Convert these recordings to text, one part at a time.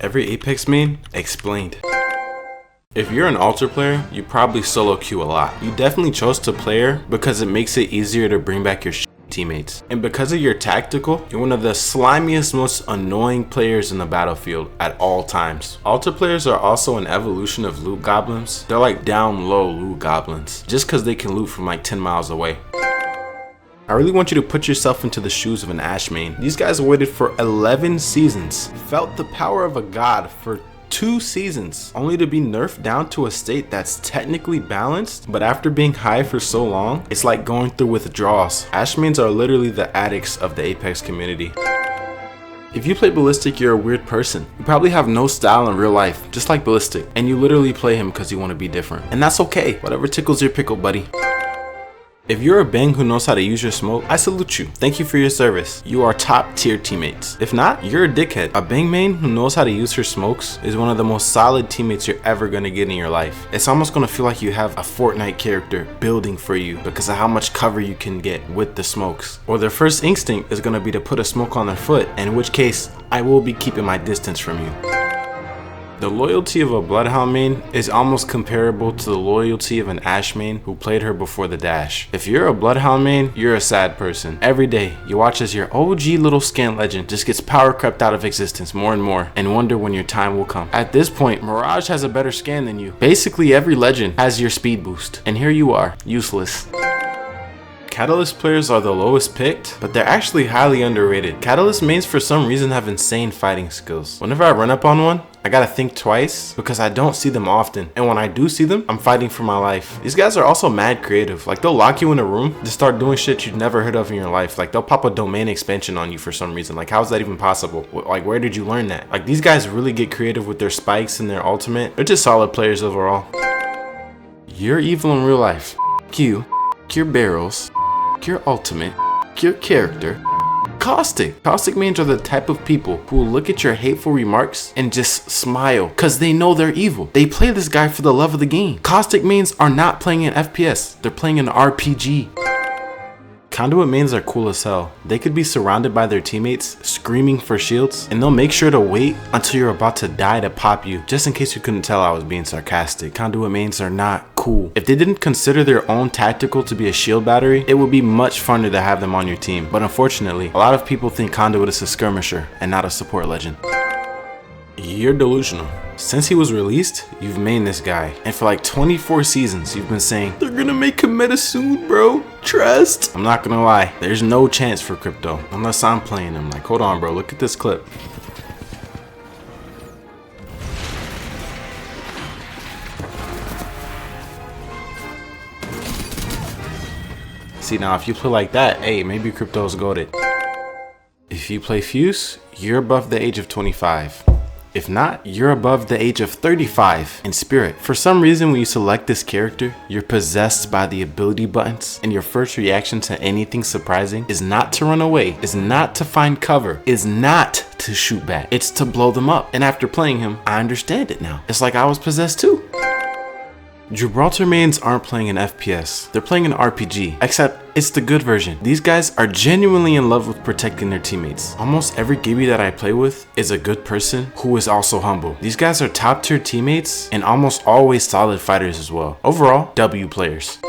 Every Apex main explained. If you're an altar player, you probably solo queue a lot. You definitely chose to play her because it makes it easier to bring back your teammates. And because of your tactical, you're one of the slimiest, most annoying players in the battlefield at all times. Altar players are also an evolution of loot goblins. They're like down low loot goblins, just because they can loot from like 10 miles away. I really want you to put yourself into the shoes of an Ashe main. These guys waited for 11 seasons, felt the power of a god for 2 seasons, only to be nerfed down to a state that's technically balanced, but after being high for so long, it's like going through withdrawals. Ashe mains are literally the addicts of the Apex community. If you play Ballistic, you're a weird person. You probably have no style in real life, just like Ballistic, and you literally play him because you want to be different. And that's okay, whatever tickles your pickle, buddy. If you're a bang who knows how to use your smoke, I salute you. Thank you for your service. You are top tier teammates. If not, you're a dickhead. A bang main who knows how to use her smokes is one of the most solid teammates you're ever gonna get in your life. It's almost gonna feel like you have a Fortnite character building for you because of how much cover you can get with the smokes. Or their first instinct is gonna be to put a smoke on their foot, in which case, I will be keeping my distance from you. The loyalty of a Bloodhound main is almost comparable to the loyalty of an Ashe main who played her before the dash. If you're a Bloodhound main, you're a sad person. Every day, you watch as your OG little scan legend just gets power crept out of existence more and more and wonder when your time will come. At this point, Mirage has a better scan than you. Basically, every legend has your speed boost. And here you are, useless. Catalyst players are the lowest picked, but they're actually highly underrated. Catalyst mains for some reason have insane fighting skills. Whenever I run up on one, I gotta think twice because I don't see them often. And when I do see them, I'm fighting for my life. These guys are also mad creative. Like they'll lock you in a room to start doing shit you've never heard of in your life. Like they'll pop a domain expansion on you for some reason. Like how is that even possible? Like where did you learn that? Like these guys really get creative with their spikes and their ultimate. They're just solid players overall. You're evil in real life. Q, your barrels, your ultimate, your character. Caustic. Caustic mains are the type of people who will look at your hateful remarks and just smile because they know they're evil. They play this guy for the love of the game. Caustic mains are not playing an FPS. They're playing an RPG. Conduit mains are cool as hell. They could be surrounded by their teammates screaming for shields, and they'll make sure to wait until you're about to die to pop you, just in case you couldn't tell I was being sarcastic. Conduit mains are not cool. If they didn't consider their own tactical to be a shield battery, it would be much funner to have them on your team. But unfortunately, a lot of people think Conduit is a skirmisher and not a support legend. You're delusional. Since he was released, you've mained this guy. And for like 24 seasons, you've been saying, they're gonna make him meta soon, bro. Trust. I'm not gonna lie, there's no chance for crypto. Unless I'm playing him. Like, hold on, bro. Look at this clip. See, now if you play like that, hey, maybe crypto's goated. If you play Fuse, you're above the age of 25. If not, you're above the age of 35 in spirit. For some reason, when you select this character, you're possessed by the ability buttons, and your first reaction to anything surprising is not to run away, is not to find cover, is not to shoot back. It's to blow them up. And after playing him, I understand it now. It's like I was possessed too. Gibraltar mains aren't playing an FPS, they're playing an RPG, except it's the good version. These guys are genuinely in love with protecting their teammates. Almost every Gibby that I play with is a good person who is also humble. These guys are top tier teammates and almost always solid fighters as well. Overall, W players.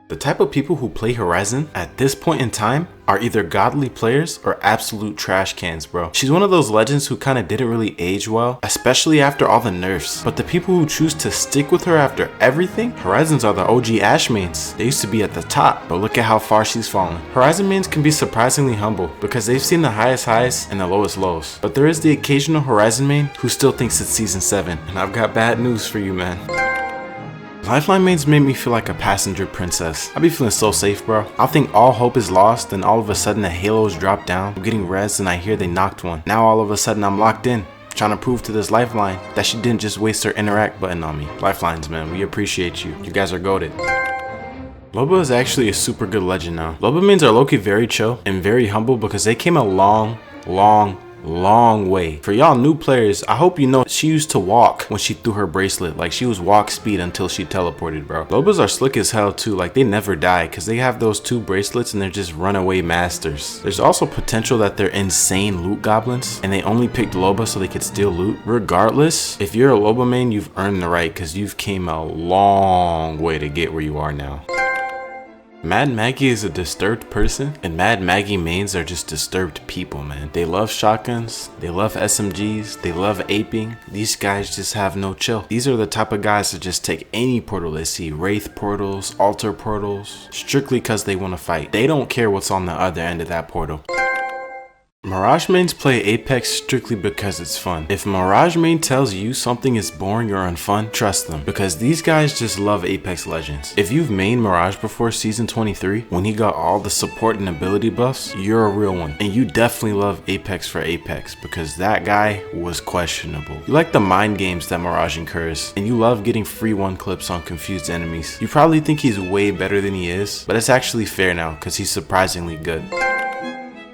The type of people who play Horizon at this point in time are either godly players or absolute trash cans, bro. She's one of those legends who kind of didn't really age well, especially after all the nerfs. But the people who choose to stick with her after everything, Horizons are the OG Ashe mains. They used to be at the top, but look at how far she's fallen. Horizon mains can be surprisingly humble because they've seen the highest highs and the lowest lows. But there is the occasional Horizon main who still thinks it's season 7. And I've got bad news for you, man. Lifeline mains made me feel like a passenger princess. I be feeling so safe, bro. I think all hope is lost, and all of a sudden the halos drop down. I'm getting res and I hear they knocked one. Now all of a sudden I'm locked in, trying to prove to this Lifeline that she didn't just waste her interact button on me. Lifelines, man, we appreciate you. You guys are goated. Loba is actually a super good legend now. Loba mains are low-key very chill and very humble because they came a long long way. For y'all new players, I hope you know she used to walk when she threw her bracelet. Like, she was walk speed until she teleported, bro. Lobas are slick as hell too. Like, they never die because they have those 2 bracelets and they're just runaway masters. There's also potential that they're insane loot goblins and they only picked Loba so they could steal loot. Regardless, if you're a Loba main, you've earned the right because you've came a long way to get where you are now. Mad Maggie is a disturbed person, and Mad Maggie mains are just disturbed people, man. They love shotguns, they love SMGs, they love aping. These guys just have no chill. These are the type of guys that just take any portal they see, Wraith portals, altar portals, strictly because they want to fight. They don't care what's on the other end of that portal. Mirage mains play Apex strictly because it's fun. If Mirage main tells you something is boring or unfun, trust them, because these guys just love Apex Legends. If you've mained Mirage before Season 23, when he got all the support and ability buffs, you're a real one. And you definitely love Apex for Apex, because that guy was questionable. You like the mind games that Mirage incurs, and you love getting free 1 clips on confused enemies. You probably think he's way better than he is, but it's actually fair now, because he's surprisingly good.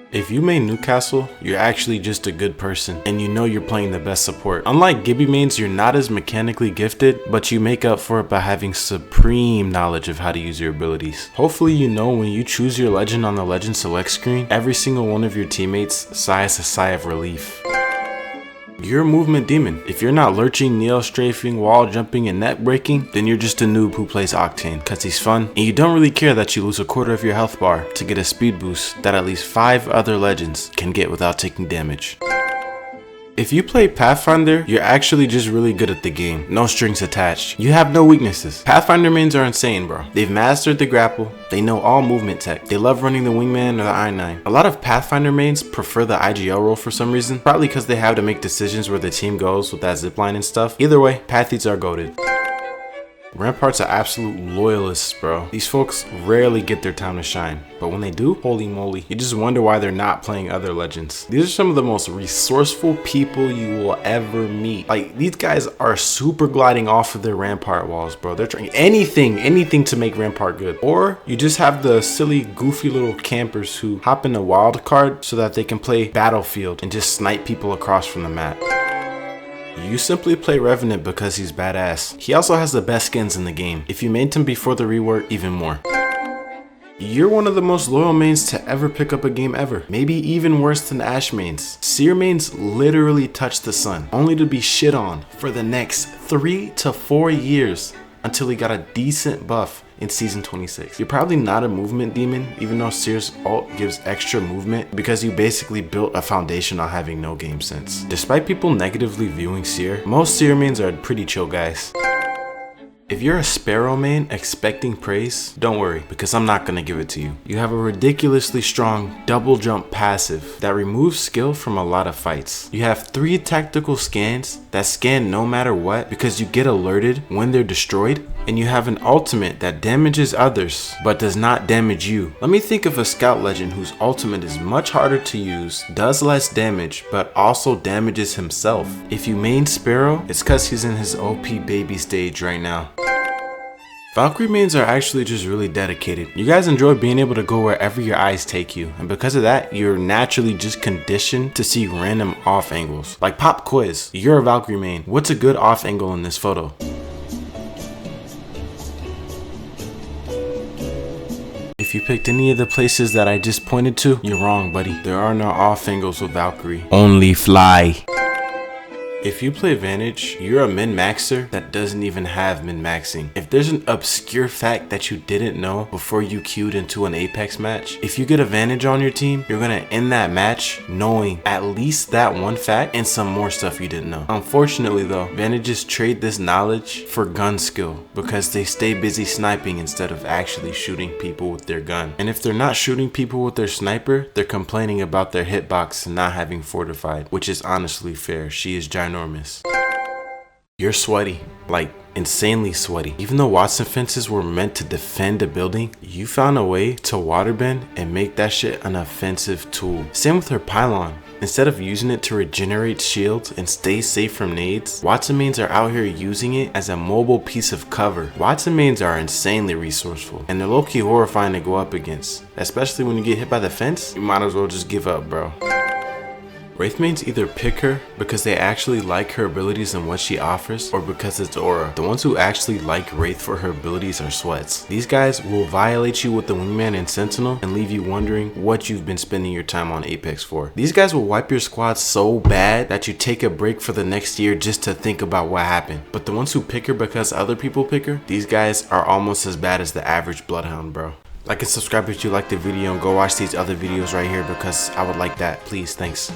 If you main Newcastle, you're actually just a good person and you know you're playing the best support. Unlike Gibby mains, you're not as mechanically gifted, but you make up for it by having supreme knowledge of how to use your abilities. Hopefully you know when you choose your legend on the legend select screen, every single one of your teammates sighs a sigh of relief. You're a movement demon. If you're not lurching, nail strafing, wall jumping, and net breaking, then you're just a noob who plays Octane because he's fun, and you don't really care that you lose a quarter of your health bar to get a speed boost that at least 5 other legends can get without taking damage. If you play Pathfinder, you're actually just really good at the game. No strings attached. You have no weaknesses. Pathfinder mains are insane, bro. They've mastered the grapple. They know all movement tech. They love running the wingman or the Iron 9. A lot of Pathfinder mains prefer the IGL role for some reason. Probably because they have to make decisions where the team goes with that zipline and stuff. Either way, Pathies are goated. Ramparts are absolute loyalists, bro. These folks rarely get their time to shine, but when they do, holy moly, you just wonder why they're not playing other legends. These are some of the most resourceful people you will ever meet. Like, these guys are super gliding off of their Rampart walls, bro. They're trying anything to make Rampart good. Or you just have the silly, goofy little campers who hop in a wild card so that they can play Battlefield and just snipe people across from the map. You simply play Revenant because he's badass. He also has the best skins in the game. If you mained him before the rework, even more. You're one of the most loyal mains to ever pick up a game ever. Maybe even worse than Ashe mains. Seer mains literally touch the sun, only to be shit on for the next 3 to 4 years until he got a decent buff in Season 26. You're probably not a movement demon, even though Seer's ult gives extra movement, because you basically built a foundation on having no game sense. Despite people negatively viewing Seer, most Seer mains are pretty chill guys. If you're a Sparrow main expecting praise, don't worry, because I'm not gonna give it to you. You have a ridiculously strong double jump passive that removes skill from a lot of fights. You have 3 tactical scans that scan no matter what because you get alerted when they're destroyed, and you have an ultimate that damages others but does not damage you. Let me think of a scout legend whose ultimate is much harder to use, does less damage, but also damages himself. If you main Sparrow, it's cause he's in his OP baby stage right now. Valkyrie mains are actually just really dedicated. You guys enjoy being able to go wherever your eyes take you, and because of that, you're naturally just conditioned to see random off angles. Like pop quiz, you're a Valkyrie main. What's a good off angle in this photo? If you picked any of the places that I just pointed to, you're wrong, buddy. There are no off angles with Valkyrie. Only fly. If you play Vantage, you're a min-maxer that doesn't even have min-maxing. If there's an obscure fact that you didn't know before you queued into an Apex match, if you get a Vantage on your team, you're gonna end that match knowing at least that one fact and some more stuff you didn't know. Unfortunately though, Vantages trade this knowledge for gun skill because they stay busy sniping instead of actually shooting people with their gun. And if they're not shooting people with their sniper, they're complaining about their hitbox not having fortified, which is honestly fair. She is ginormous. You're sweaty, like insanely sweaty. Even though Wattson fences were meant to defend a building, you found a way to waterbend and make that shit an offensive tool. Same with her pylon. Instead of using it to regenerate shields and stay safe from nades, Wattson mains are out here using it as a mobile piece of cover. Wattson mains are insanely resourceful, and they're low-key horrifying to go up against. Especially when you get hit by the fence, you might as well just give up, bro. Wraith mains either pick her because they actually like her abilities and what she offers, or because it's aura. The ones who actually like Wraith for her abilities are sweats. These guys will violate you with the wingman and sentinel and leave you wondering what you've been spending your time on Apex for. These guys will wipe your squad so bad that you take a break for the next year just to think about what happened. But the ones who pick her because other people pick her, these guys are almost as bad as the average Bloodhound, bro. Like and subscribe if you liked the video, and go watch these other videos right here because I would like that. Please, thanks.